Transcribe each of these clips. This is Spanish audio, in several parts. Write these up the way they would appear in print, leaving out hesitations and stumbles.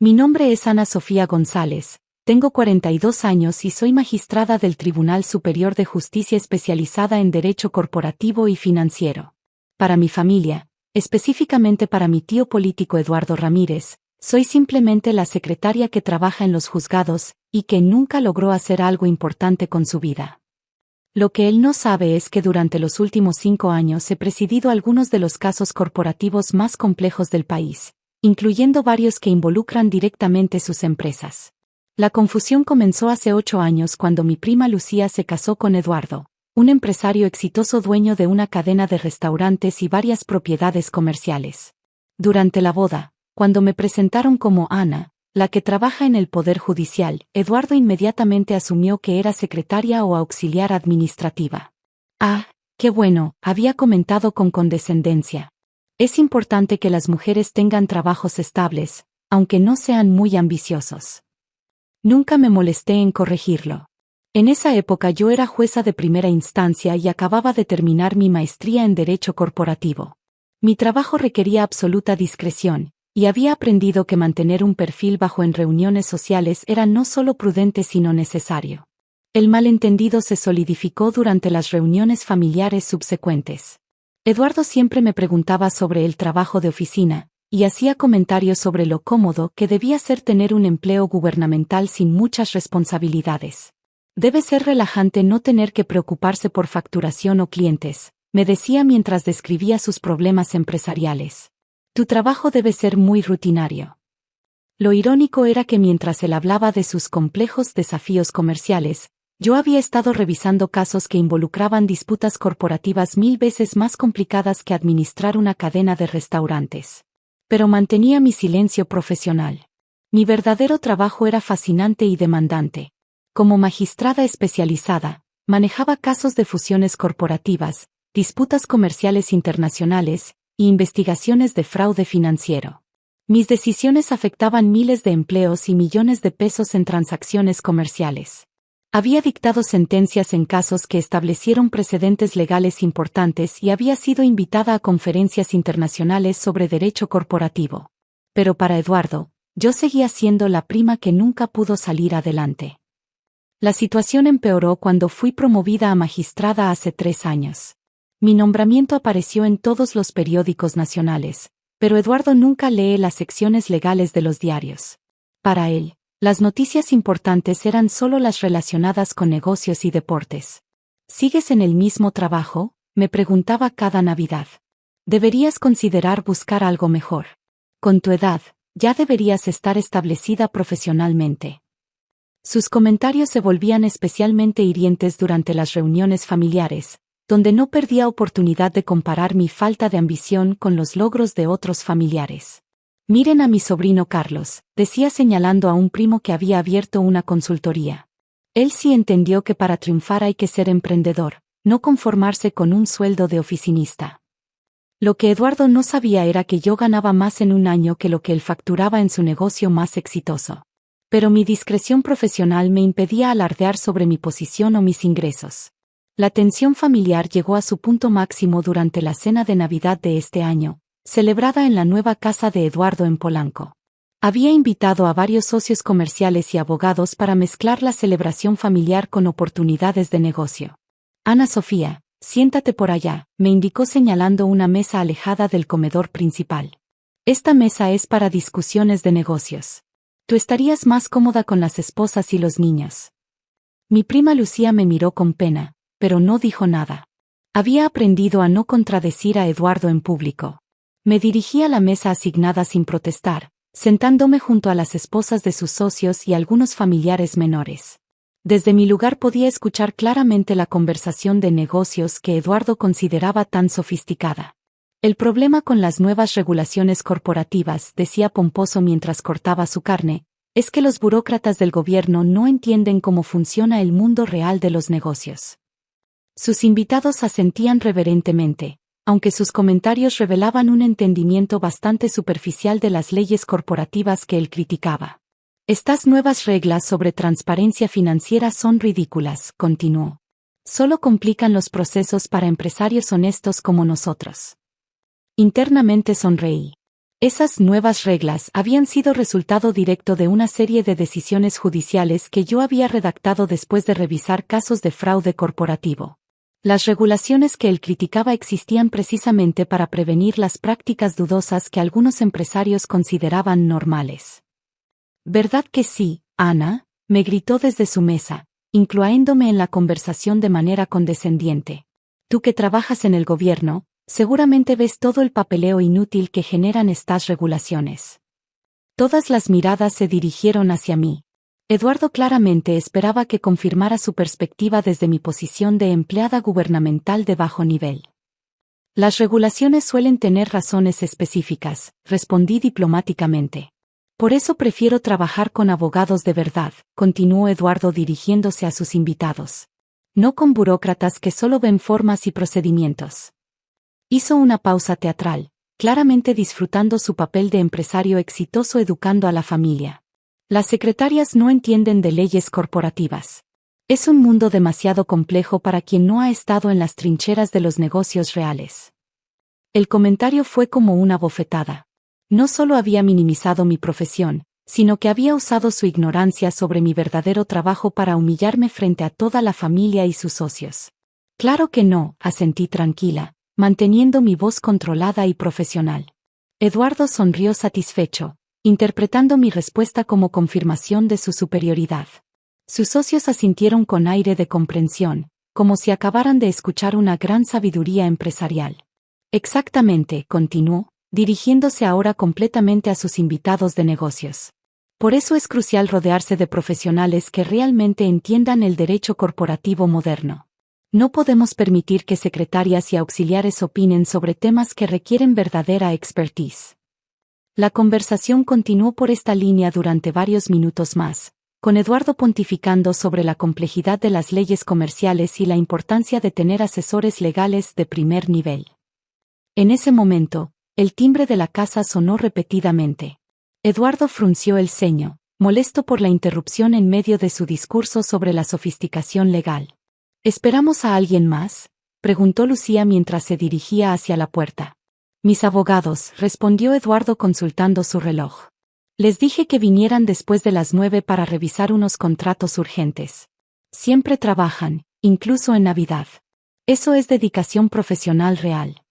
Mi nombre es Ana Sofía González, tengo 42 años y soy magistrada del Tribunal Superior de Justicia especializada en Derecho Corporativo y Financiero. Para mi familia, específicamente para mi tío político Eduardo Ramírez, soy simplemente la secretaria que trabaja en los juzgados y que nunca logró hacer algo importante con su vida. Lo que él no sabe es que durante los últimos 5 años he presidido algunos de los casos corporativos más complejos del país, incluyendo varios que involucran directamente sus empresas. La confusión comenzó hace 8 años cuando mi prima Lucía se casó con Eduardo, un empresario exitoso dueño de una cadena de restaurantes y varias propiedades comerciales. Durante la boda, cuando me presentaron como Ana, la que trabaja en el Poder Judicial, Eduardo inmediatamente asumió que era secretaria o auxiliar administrativa. Ah, qué bueno, había comentado con condescendencia. Es importante que las mujeres tengan trabajos estables, aunque no sean muy ambiciosos. Nunca me molesté en corregirlo. En esa época yo era jueza de primera instancia y acababa de terminar mi maestría en Derecho Corporativo. Mi trabajo requería absoluta discreción, y había aprendido que mantener un perfil bajo en reuniones sociales era no solo prudente sino necesario. El malentendido se solidificó durante las reuniones familiares subsecuentes. Eduardo siempre me preguntaba sobre el trabajo de oficina, y hacía comentarios sobre lo cómodo que debía ser tener un empleo gubernamental sin muchas responsabilidades. Debe ser relajante no tener que preocuparse por facturación o clientes, me decía mientras describía sus problemas empresariales. Tu trabajo debe ser muy rutinario. Lo irónico era que mientras él hablaba de sus complejos desafíos comerciales, yo había estado revisando casos que involucraban disputas corporativas 1000 veces más complicadas que administrar una cadena de restaurantes. Pero mantenía mi silencio profesional. Mi verdadero trabajo era fascinante y demandante. Como magistrada especializada, manejaba casos de fusiones corporativas, disputas comerciales internacionales, e investigaciones de fraude financiero. Mis decisiones afectaban miles de empleos y millones de pesos en transacciones comerciales. Había dictado sentencias en casos que establecieron precedentes legales importantes y había sido invitada a conferencias internacionales sobre derecho corporativo. Pero para Eduardo, yo seguía siendo la prima que nunca pudo salir adelante. La situación empeoró cuando fui promovida a magistrada hace 3 años. Mi nombramiento apareció en todos los periódicos nacionales, pero Eduardo nunca lee las secciones legales de los diarios. Para él, las noticias importantes eran solo las relacionadas con negocios y deportes. ¿Sigues en el mismo trabajo?, me preguntaba cada Navidad. Deberías considerar buscar algo mejor. Con tu edad, ya deberías estar establecida profesionalmente. Sus comentarios se volvían especialmente hirientes durante las reuniones familiares, donde no perdía oportunidad de comparar mi falta de ambición con los logros de otros familiares. Miren a mi sobrino Carlos, decía señalando a un primo que había abierto una consultoría. Él sí entendió que para triunfar hay que ser emprendedor, no conformarse con un sueldo de oficinista. Lo que Eduardo no sabía era que yo ganaba más en un año que lo que él facturaba en su negocio más exitoso. Pero mi discreción profesional me impedía alardear sobre mi posición o mis ingresos. La tensión familiar llegó a su punto máximo durante la cena de Navidad de este año, celebrada en la nueva casa de Eduardo en Polanco. Había invitado a varios socios comerciales y abogados para mezclar la celebración familiar con oportunidades de negocio. Ana Sofía, siéntate por allá, me indicó señalando una mesa alejada del comedor principal. Esta mesa es para discusiones de negocios. Tú estarías más cómoda con las esposas y los niños. Mi prima Lucía me miró con pena, pero no dijo nada. Había aprendido a no contradecir a Eduardo en público. Me dirigí a la mesa asignada sin protestar, sentándome junto a las esposas de sus socios y algunos familiares menores. Desde mi lugar podía escuchar claramente la conversación de negocios que Eduardo consideraba tan sofisticada. El problema con las nuevas regulaciones corporativas, decía pomposo mientras cortaba su carne, es que los burócratas del gobierno no entienden cómo funciona el mundo real de los negocios. Sus invitados asentían reverentemente, aunque sus comentarios revelaban un entendimiento bastante superficial de las leyes corporativas que él criticaba. Estas nuevas reglas sobre transparencia financiera son ridículas, continuó. Solo complican los procesos para empresarios honestos como nosotros. Internamente sonreí. Esas nuevas reglas habían sido resultado directo de una serie de decisiones judiciales que yo había redactado después de revisar casos de fraude corporativo. Las regulaciones que él criticaba existían precisamente para prevenir las prácticas dudosas que algunos empresarios consideraban normales. ¿Verdad que sí, Ana?, me gritó desde su mesa, incluyéndome en la conversación de manera condescendiente. Tú que trabajas en el gobierno, seguramente ves todo el papeleo inútil que generan estas regulaciones. Todas las miradas se dirigieron hacia mí. Eduardo claramente esperaba que confirmara su perspectiva desde mi posición de empleada gubernamental de bajo nivel. Las regulaciones suelen tener razones específicas, respondí diplomáticamente. Por eso prefiero trabajar con abogados de verdad, continuó Eduardo dirigiéndose a sus invitados. No con burócratas que solo ven formas y procedimientos. Hizo una pausa teatral, claramente disfrutando su papel de empresario exitoso educando a la familia. Las secretarias no entienden de leyes corporativas. Es un mundo demasiado complejo para quien no ha estado en las trincheras de los negocios reales. El comentario fue como una bofetada. No solo había minimizado mi profesión, sino que había usado su ignorancia sobre mi verdadero trabajo para humillarme frente a toda la familia y sus socios. Claro que no, asentí tranquila, manteniendo mi voz controlada y profesional. Eduardo sonrió satisfecho, interpretando mi respuesta como confirmación de su superioridad. Sus socios asintieron con aire de comprensión, como si acabaran de escuchar una gran sabiduría empresarial. Exactamente, continuó, dirigiéndose ahora completamente a sus invitados de negocios. Por eso es crucial rodearse de profesionales que realmente entiendan el derecho corporativo moderno. No podemos permitir que secretarias y auxiliares opinen sobre temas que requieren verdadera expertise. La conversación continuó por esta línea durante varios minutos más, con Eduardo pontificando sobre la complejidad de las leyes comerciales y la importancia de tener asesores legales de primer nivel. En ese momento, el timbre de la casa sonó repetidamente. Eduardo frunció el ceño, molesto por la interrupción en medio de su discurso sobre la sofisticación legal. ¿Esperamos a alguien más?, preguntó Lucía mientras se dirigía hacia la puerta. Mis abogados, respondió Eduardo consultando su reloj. Les dije que vinieran después de las 9 para revisar unos contratos urgentes. Siempre trabajan, incluso en Navidad. Eso es dedicación profesional real.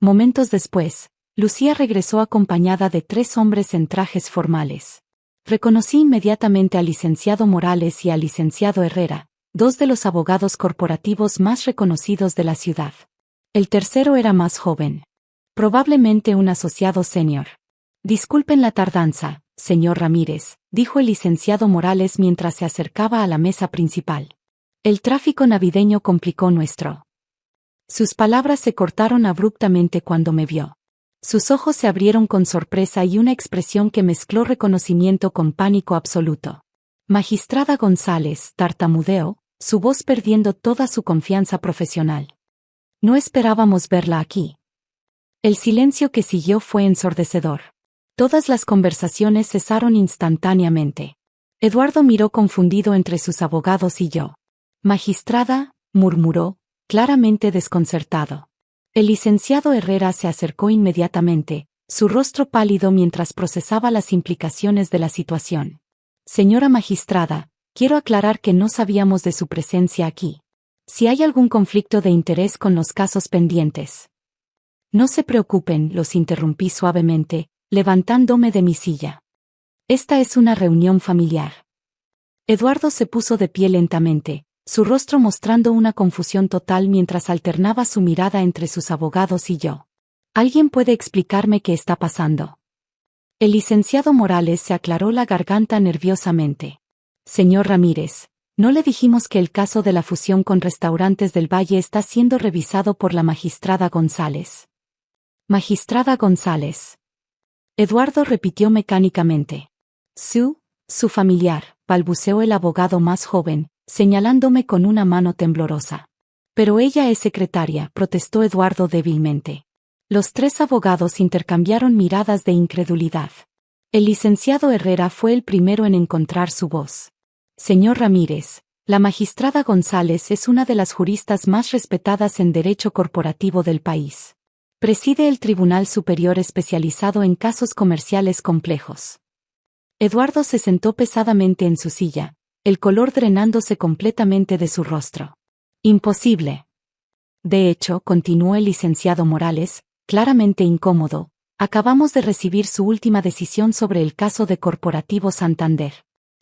Momentos después, Lucía regresó acompañada de 3 hombres en trajes formales. Reconocí inmediatamente al licenciado Morales y al licenciado Herrera, 2 de los abogados corporativos más reconocidos de la ciudad. El tercero era más joven. Probablemente un asociado senior. Disculpen la tardanza, señor Ramírez, dijo el licenciado Morales mientras se acercaba a la mesa principal. El tráfico navideño complicó nuestro. Sus palabras se cortaron abruptamente cuando me vio. Sus ojos se abrieron con sorpresa y una expresión que mezcló reconocimiento con pánico absoluto. Magistrada González, tartamudeó, su voz perdiendo toda su confianza profesional. No esperábamos verla aquí. El silencio que siguió fue ensordecedor. Todas las conversaciones cesaron instantáneamente. Eduardo miró confundido entre sus abogados y yo. Magistrada, murmuró, claramente desconcertado. El licenciado Herrera se acercó inmediatamente, su rostro pálido mientras procesaba las implicaciones de la situación. Señora magistrada, quiero aclarar que no sabíamos de su presencia aquí. Si hay algún conflicto de interés con los casos pendientes. No se preocupen, los interrumpí suavemente, levantándome de mi silla. Esta es una reunión familiar. Eduardo se puso de pie lentamente, su rostro mostrando una confusión total mientras alternaba su mirada entre sus abogados y yo. ¿Alguien puede explicarme qué está pasando? El licenciado Morales se aclaró la garganta nerviosamente. Señor Ramírez, ¿no le dijimos que el caso de la fusión con Restaurantes del Valle está siendo revisado por la magistrada González? Magistrada González. Eduardo repitió mecánicamente. Su familiar, balbuceó el abogado más joven, señalándome con una mano temblorosa. Pero ella es secretaria, protestó Eduardo débilmente. Los 3 abogados intercambiaron miradas de incredulidad. El licenciado Herrera fue el primero en encontrar su voz. Señor Ramírez, la magistrada González es una de las juristas más respetadas en derecho corporativo del país. Preside el Tribunal Superior especializado en casos comerciales complejos. Eduardo se sentó pesadamente en su silla, el color drenándose completamente de su rostro. Imposible. De hecho, continuó el licenciado Morales, claramente incómodo, acabamos de recibir su última decisión sobre el caso de Corporativo Santander.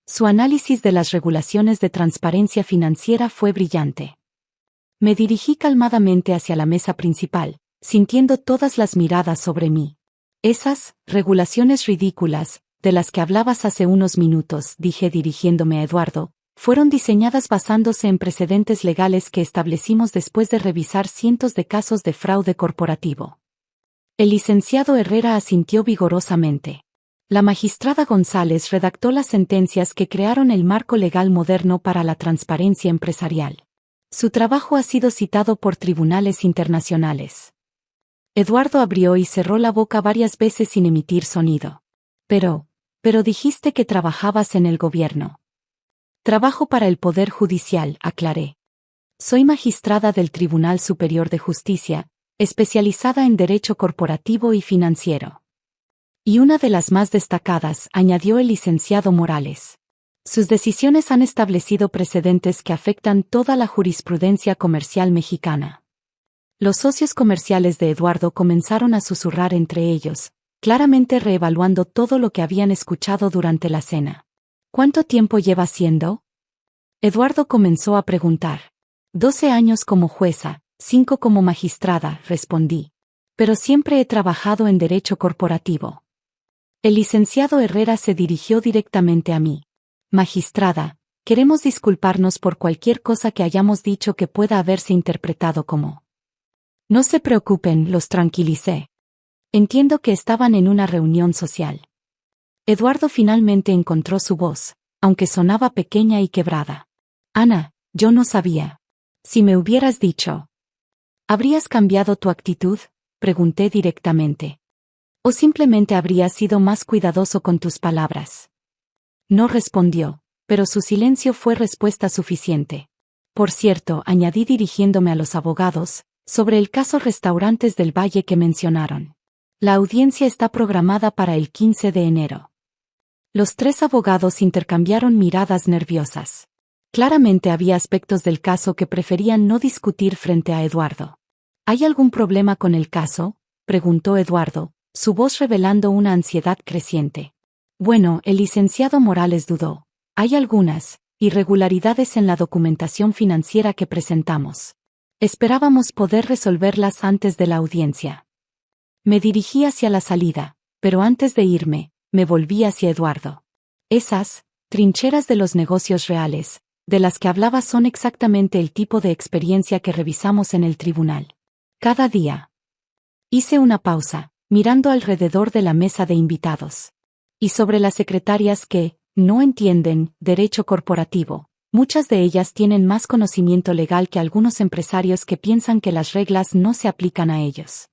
Su análisis de las regulaciones de transparencia financiera fue brillante. Me dirigí calmadamente hacia la mesa principal, sintiendo todas las miradas sobre mí. Esas regulaciones ridículas, de las que hablabas hace unos minutos, dije dirigiéndome a Eduardo, fueron diseñadas basándose en precedentes legales que establecimos después de revisar cientos de casos de fraude corporativo. El licenciado Herrera asintió vigorosamente. La magistrada González redactó las sentencias que crearon el marco legal moderno para la transparencia empresarial. Su trabajo ha sido citado por tribunales internacionales. Eduardo abrió y cerró la boca varias veces sin emitir sonido. Pero dijiste que trabajabas en el gobierno. Trabajo para el Poder Judicial, aclaré. Soy magistrada del Tribunal Superior de Justicia, especializada en derecho corporativo y financiero. Y una de las más destacadas, añadió el licenciado Morales. Sus decisiones han establecido precedentes que afectan toda la jurisprudencia comercial mexicana. Los socios comerciales de Eduardo comenzaron a susurrar entre ellos, claramente reevaluando todo lo que habían escuchado durante la cena. ¿Cuánto tiempo lleva siendo? Eduardo comenzó a preguntar. 12 años como jueza, 5 como magistrada, respondí. Pero siempre he trabajado en derecho corporativo. El licenciado Herrera se dirigió directamente a mí. Magistrada, queremos disculparnos por cualquier cosa que hayamos dicho que pueda haberse interpretado como. No se preocupen, los tranquilicé. Entiendo que estaban en una reunión social. Eduardo finalmente encontró su voz, aunque sonaba pequeña y quebrada. Ana, yo no sabía. Si me hubieras dicho. ¿Habrías cambiado tu actitud?, pregunté directamente. ¿O simplemente habrías sido más cuidadoso con tus palabras? No respondió, pero su silencio fue respuesta suficiente. Por cierto, añadí dirigiéndome a los abogados, sobre el caso Restaurantes del Valle que mencionaron. La audiencia está programada para el 15 de enero. Los 3 abogados intercambiaron miradas nerviosas. Claramente había aspectos del caso que preferían no discutir frente a Eduardo. ¿Hay algún problema con el caso?, preguntó Eduardo, su voz revelando una ansiedad creciente. Bueno, el licenciado Morales dudó. Hay algunas irregularidades en la documentación financiera que presentamos. Esperábamos poder resolverlas antes de la audiencia. Me dirigí hacia la salida, pero antes de irme, me volví hacia Eduardo. Esas trincheras de los negocios reales, de las que hablaba son exactamente el tipo de experiencia que revisamos en el tribunal. Cada día. Hice una pausa, mirando alrededor de la mesa de invitados. Y sobre las secretarias que no entienden derecho corporativo, muchas de ellas tienen más conocimiento legal que algunos empresarios que piensan que las reglas no se aplican a ellos.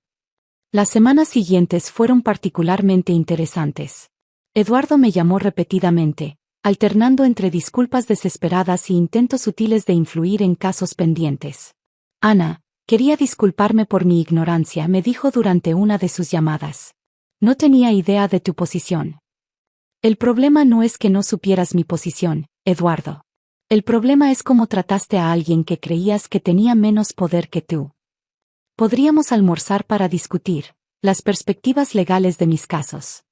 Las semanas siguientes fueron particularmente interesantes. Eduardo me llamó repetidamente, alternando entre disculpas desesperadas y intentos sutiles de influir en casos pendientes. Ana, quería disculparme por mi ignorancia, me dijo durante una de sus llamadas. No tenía idea de tu posición. El problema no es que no supieras mi posición, Eduardo. El problema es cómo trataste a alguien que creías que tenía menos poder que tú. Podríamos almorzar para discutir las perspectivas legales de mis casos.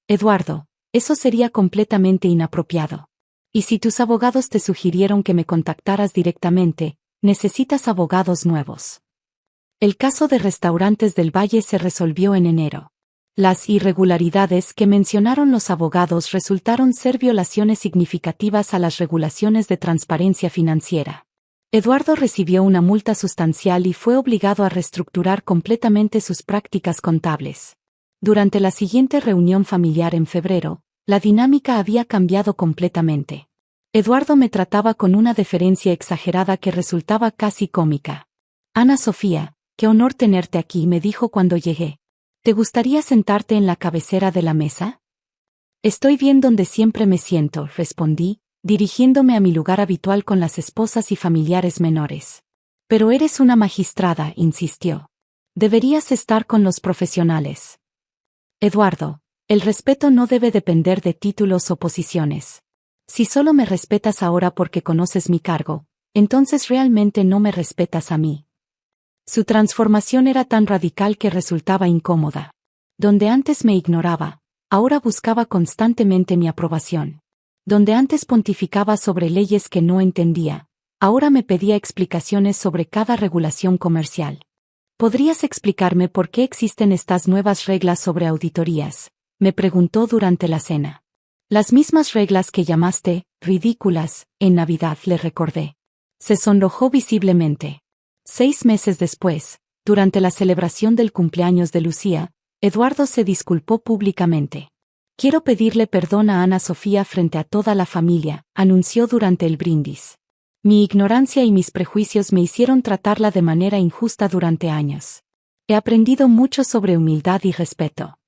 Eduardo, eso sería completamente inapropiado. Y si tus abogados te sugirieron que me contactaras directamente, necesitas abogados nuevos. El caso de Restaurantes del Valle se resolvió en enero. Las irregularidades que mencionaron los abogados resultaron ser violaciones significativas a las regulaciones de transparencia financiera. Eduardo recibió una multa sustancial y fue obligado a reestructurar completamente sus prácticas contables. Durante la siguiente reunión familiar en febrero, la dinámica había cambiado completamente. Eduardo me trataba con una deferencia exagerada que resultaba casi cómica. Ana Sofía, qué honor tenerte aquí, me dijo cuando llegué. ¿Te gustaría sentarte en la cabecera de la mesa? Estoy bien donde siempre me siento, respondí, dirigiéndome a mi lugar habitual con las esposas y familiares menores. Pero eres una magistrada, insistió. Deberías estar con los profesionales. Eduardo, el respeto no debe depender de títulos o posiciones. Si solo me respetas ahora porque conoces mi cargo, entonces realmente no me respetas a mí. Su transformación era tan radical que resultaba incómoda. Donde antes me ignoraba, ahora buscaba constantemente mi aprobación. Donde antes pontificaba sobre leyes que no entendía, ahora me pedía explicaciones sobre cada regulación comercial. ¿Podrías explicarme por qué existen estas nuevas reglas sobre auditorías?, me preguntó durante la cena. Las mismas reglas que llamaste ridículas en Navidad, le recordé. Se sonrojó visiblemente. 6 meses después, durante la celebración del cumpleaños de Lucía, Eduardo se disculpó públicamente. Quiero pedirle perdón a Ana Sofía frente a toda la familia, anunció durante el brindis. Mi ignorancia y mis prejuicios me hicieron tratarla de manera injusta durante años. He aprendido mucho sobre humildad y respeto.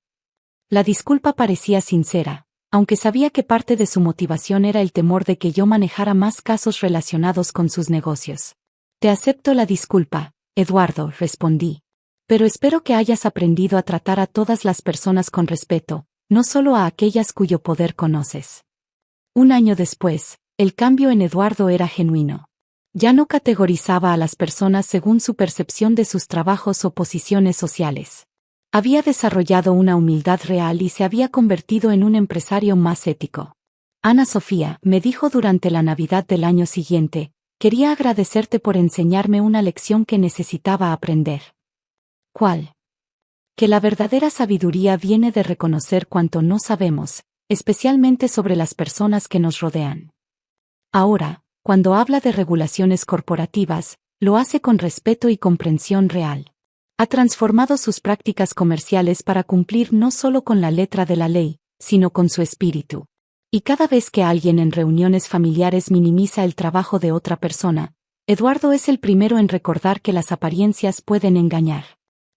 La disculpa parecía sincera, aunque sabía que parte de su motivación era el temor de que yo manejara más casos relacionados con sus negocios. Te acepto la disculpa, Eduardo, respondí. Pero espero que hayas aprendido a tratar a todas las personas con respeto, no solo a aquellas cuyo poder conoces. 1 año después, el cambio en Eduardo era genuino. Ya no categorizaba a las personas según su percepción de sus trabajos o posiciones sociales. Había desarrollado una humildad real y se había convertido en un empresario más ético. Ana Sofía, me dijo durante la Navidad del año siguiente, quería agradecerte por enseñarme una lección que necesitaba aprender. ¿Cuál? Que la verdadera sabiduría viene de reconocer cuanto no sabemos, especialmente sobre las personas que nos rodean. Ahora, cuando habla de regulaciones corporativas, lo hace con respeto y comprensión real. Ha transformado sus prácticas comerciales para cumplir no solo con la letra de la ley, sino con su espíritu. Y cada vez que alguien en reuniones familiares minimiza el trabajo de otra persona, Eduardo es el primero en recordar que las apariencias pueden engañar.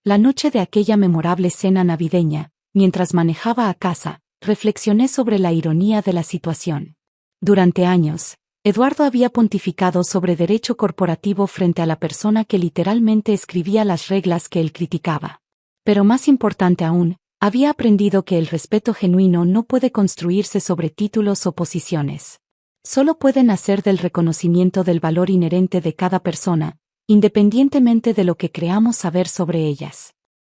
La noche de aquella memorable cena navideña, mientras manejaba a casa, reflexioné sobre la ironía de la situación. Durante años, Eduardo había pontificado sobre derecho corporativo frente a la persona que literalmente escribía las reglas que él criticaba. Pero más importante aún, había aprendido que el respeto genuino no puede construirse sobre títulos o posiciones. Solo puede nacer del reconocimiento del valor inherente de cada persona, independientemente de lo que creamos saber sobre ellas.